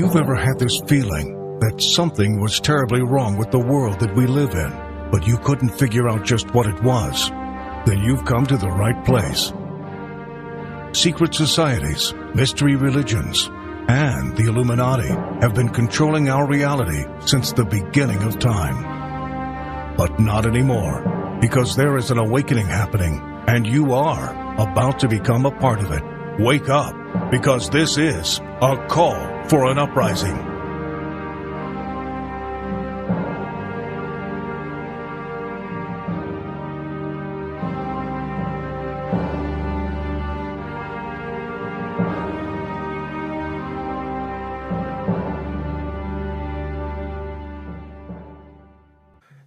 you've ever had this feeling that something was terribly wrong with the world that we live in, but you couldn't figure out just what it was, then you've come to the right place. Secret societies, mystery religions, and the Illuminati have been controlling our reality since the beginning of time. But not anymore, because there is an awakening happening, and you are about to become a part of it. Wake up, because this is a call for an uprising.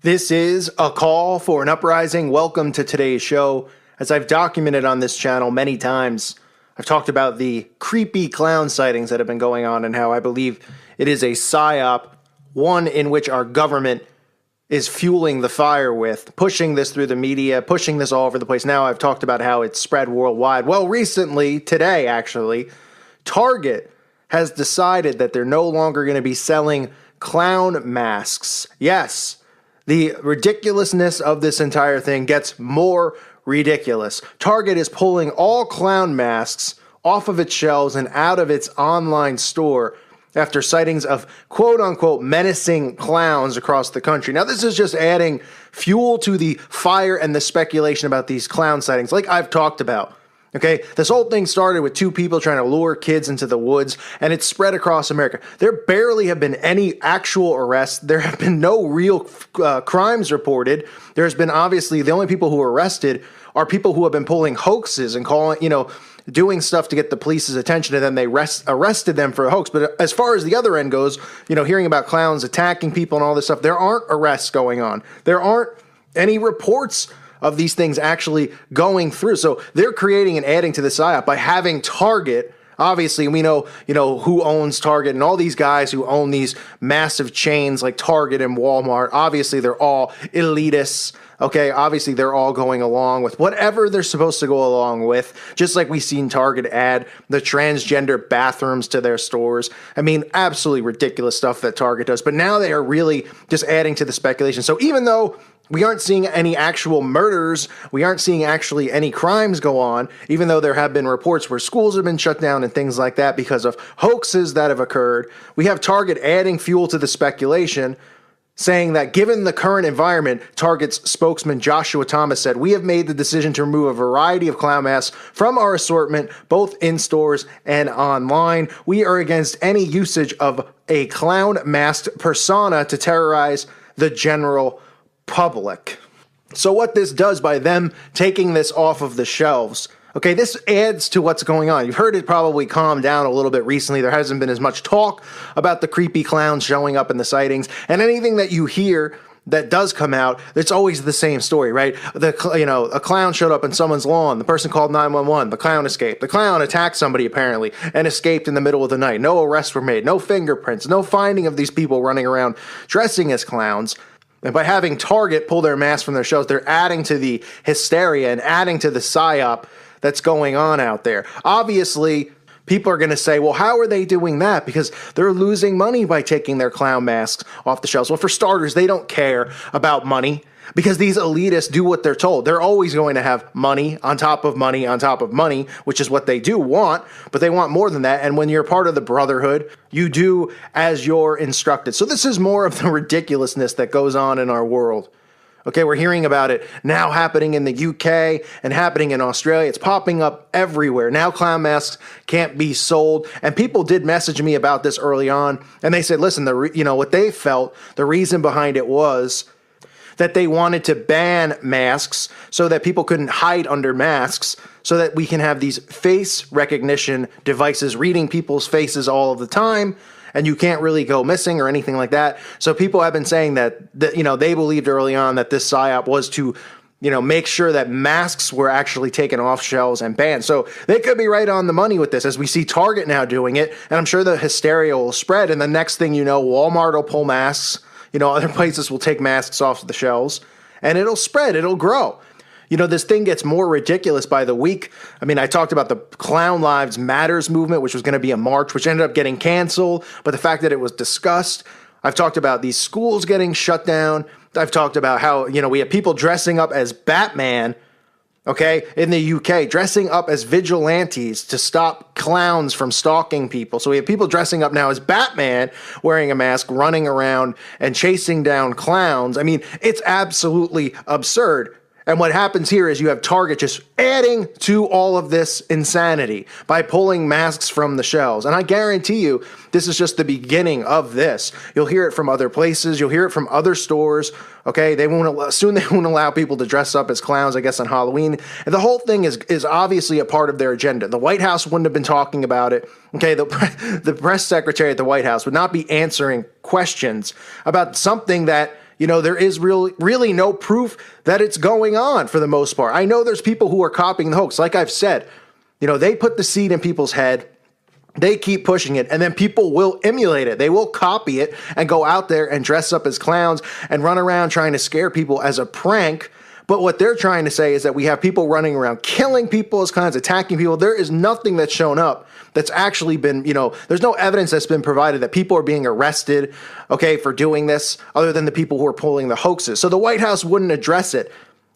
This is a call for an uprising. Welcome to today's show. As I've documented on this channel many times, I've talked about the creepy clown sightings that have been going on and how I believe it is a psyop, one in which our government is fueling the fire with, pushing this through the media, pushing this all over the place. Now I've talked about how it's spread worldwide. Well, recently, today actually, Target has decided that they're no longer going to be selling clown masks. Yes, the ridiculousness of this entire thing gets more ridiculous. Target is pulling all clown masks off of its shelves and out of its online store after sightings of quote-unquote menacing clowns across the country. Now, this is just adding fuel to the fire and the speculation about these clown sightings, like I've talked about. Okay, this whole thing started with two people trying to lure kids into the woods, and it's spread across America. There barely have been any actual arrests. There have been no real crimes reported. There's been, obviously, the only people who are arrested are people who have been pulling hoaxes and doing stuff to get the police's attention, and then they arrested them for a hoax. But as far as the other end goes, hearing about clowns attacking people and all this stuff, there aren't arrests going on. There aren't any reports of these things actually going through. So they're creating and adding to the psyop by having Target. Obviously, we know, who owns Target and all these guys who own these massive chains like Target and Walmart. Obviously, they're all elitists. Okay, obviously, they're all going along with whatever they're supposed to go along with, just like we've seen Target add the transgender bathrooms to their stores. I mean, absolutely ridiculous stuff that Target does. But now they are really just adding to the speculation. So even though we aren't seeing any actual murders, we aren't seeing actually any crimes go on, even though there have been reports where schools have been shut down and things like that because of hoaxes that have occurred, we have Target adding fuel to the speculation, saying that given the current environment, Target's spokesman Joshua Thomas said, "We have made the decision to remove a variety of clown masks from our assortment, both in stores and online. We are against any usage of a clown masked persona to terrorize the general public." So what this does by them taking this off of the shelves, okay, this adds to what's going on. You've heard it probably calm down a little bit recently. There hasn't been as much talk about the creepy clowns showing up in the sightings, and anything that you hear that does come out, it's always the same story, right? A clown showed up on someone's lawn. The person called 911. The clown escaped. The clown attacked somebody apparently and escaped in the middle of the night. No arrests were made. No fingerprints. No finding of these people running around dressing as clowns. And by having Target pull their masks from their shelves, they're adding to the hysteria and adding to the psyop that's going on out there. Obviously, people are going to say, well, how are they doing that? Because they're losing money by taking their clown masks off the shelves. Well, for starters, they don't care about money because these elitists do what they're told. They're always going to have money on top of money on top of money, which is what they do want, but they want more than that. And when you're part of the brotherhood, you do as you're instructed. So this is more of the ridiculousness that goes on in our world. Okay, we're hearing about it now happening in the UK and happening in Australia. It's popping up everywhere. Now clown masks can't be sold. And people did message me about this early on. And they said, listen, what they felt, the reason behind it was that they wanted to ban masks so that people couldn't hide under masks, so that we can have these face recognition devices reading people's faces all of the time, and you can't really go missing or anything like that. So people have been saying that they believed early on that this psyop was to make sure that masks were actually taken off shelves and banned. So they could be right on the money with this, as we see Target now doing it, and I'm sure the hysteria will spread, and the next thing you know, Walmart will pull masks. Other places will take masks off the shelves, and it'll spread, it'll grow. This thing gets more ridiculous by the week. I mean, I talked about the Clown Lives Matters movement, which was going to be a march, which ended up getting canceled. But the fact that it was discussed, I've talked about these schools getting shut down. I've talked about how, we have people dressing up as Batman, okay, in the UK, dressing up as vigilantes to stop clowns from stalking people. So we have people dressing up now as Batman, wearing a mask, running around and chasing down clowns. I mean, it's absolutely absurd. And what happens here is you have Target just adding to all of this insanity by pulling masks from the shelves. And I guarantee you, this is just the beginning of this. You'll hear it from other places. You'll hear it from other stores. Okay, soon they won't allow people to dress up as clowns, I guess, on Halloween. And the whole thing is obviously a part of their agenda. The White House wouldn't have been talking about it. Okay, the press secretary at the White House would not be answering questions about something that there is really no proof that it's going on for the most part. I know there's people who are copying the hoax. Like I've said, they put the seed in people's head. They keep pushing it, and then people will emulate it. They will copy it and go out there and dress up as clowns and run around trying to scare people as a prank. But what they're trying to say is that we have people running around killing people as clowns, attacking people. There is nothing that's shown up that's actually been, there's no evidence that's been provided that people are being arrested, okay, for doing this, other than the people who are pulling the hoaxes. So the White House wouldn't address it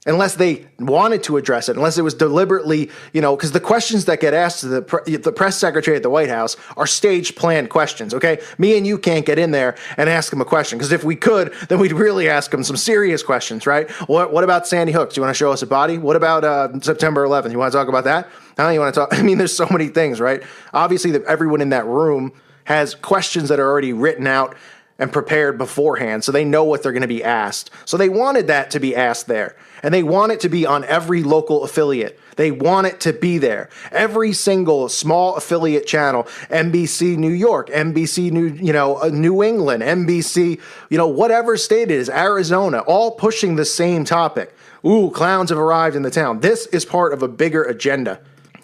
unless they wanted to address it, unless it was deliberately, because the questions that get asked to the press secretary at the White House are stage planned questions, okay? Me and you can't get in there and ask him a question, because if we could, then we'd really ask him some serious questions, right? What about Sandy Hook? Do you want to show us a body? What about September 11th? You want to talk about that? How do you want to talk? I mean, there's so many things, right? Obviously, everyone in that room has questions that are already written out and prepared beforehand, so they know what they're going to be asked. So they wanted that to be asked there. And they want it to be on every local affiliate. They want it to be there. Every single small affiliate channel, NBC New York, NBC New England, NBC, whatever state it is, Arizona, all pushing the same topic. Ooh, clowns have arrived in the town. This is part of a bigger agenda.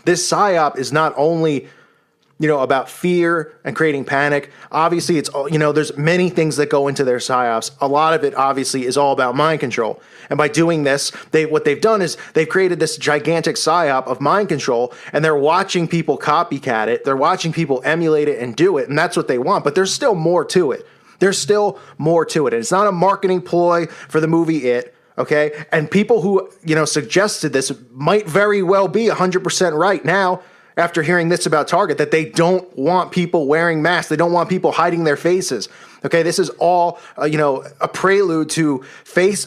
This PSYOP is not only about fear and creating panic. Obviously, it's, there's many things that go into their PSYOPs. A lot of it, obviously, is all about mind control. And by doing this, what they've done is they've created this gigantic PSYOP of mind control, and they're watching people copycat it. They're watching people emulate it and do it, and that's what they want. But there's still more to it. There's still more to it. And it's not a marketing ploy for the movie It. Okay? And people who, suggested this might very well be 100% right now, after hearing this about Target, that they don't want people wearing masks. They don't want people hiding their faces. Okay, this is all, a prelude to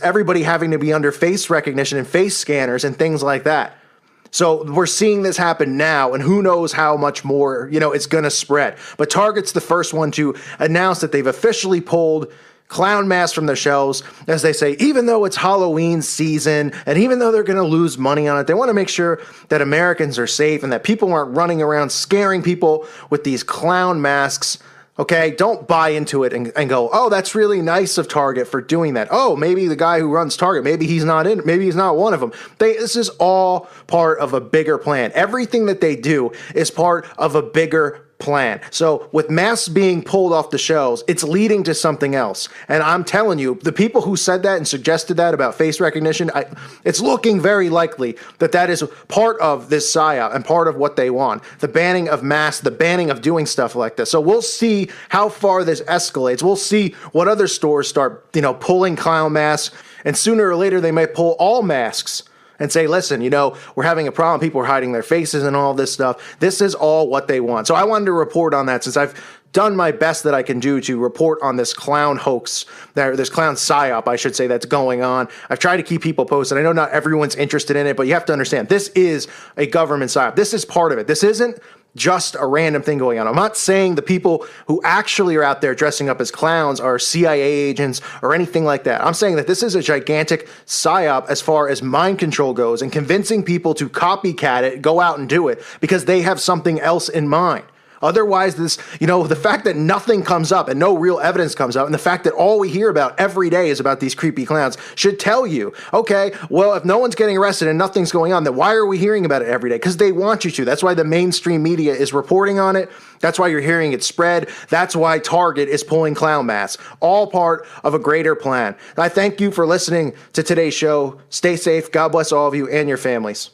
everybody having to be under face recognition and face scanners and things like that. So we're seeing this happen now, and who knows how much more, it's going to spread. But Target's the first one to announce that they've officially pulled clown masks from their shelves, as they say, even though it's Halloween season, and even though they're going to lose money on it, they want to make sure that Americans are safe and that people aren't running around scaring people with these clown masks. Okay, don't buy into it and go, oh, that's really nice of Target for doing that. Oh, maybe the guy who runs Target, maybe he's not in, maybe he's not one of them. This is all part of a bigger plan. Everything that they do is part of a bigger plan. So with masks being pulled off the shelves, it's leading to something else. And I'm telling you, the people who said that and suggested that about face recognition, it's looking very likely that is part of this PSYOP and part of what they want. The banning of masks, the banning of doing stuff like this. So we'll see how far this escalates. We'll see what other stores start, pulling clown masks. And sooner or later, they may pull all masks and say, listen, we're having a problem. People are hiding their faces and all this stuff. This is all what they want. So I wanted to report on that, since I've done my best that I can do to report on this clown hoax, this clown PSYOP, I should say, that's going on. I've tried to keep people posted. I know not everyone's interested in it, but you have to understand, this is a government PSYOP. This is part of it. This isn't just a random thing going on. I'm not saying the people who actually are out there dressing up as clowns are CIA agents or anything like that. I'm saying that this is a gigantic PSYOP as far as mind control goes, and convincing people to copycat it, go out and do it, because they have something else in mind. Otherwise, the fact that nothing comes up and no real evidence comes up, and the fact that all we hear about every day is about these creepy clowns should tell you, okay, well, if no one's getting arrested and nothing's going on, then why are we hearing about it every day? Because they want you to. That's why the mainstream media is reporting on it. That's why you're hearing it spread. That's why Target is pulling clown masks. All part of a greater plan. I thank you for listening to today's show. Stay safe. God bless all of you and your families.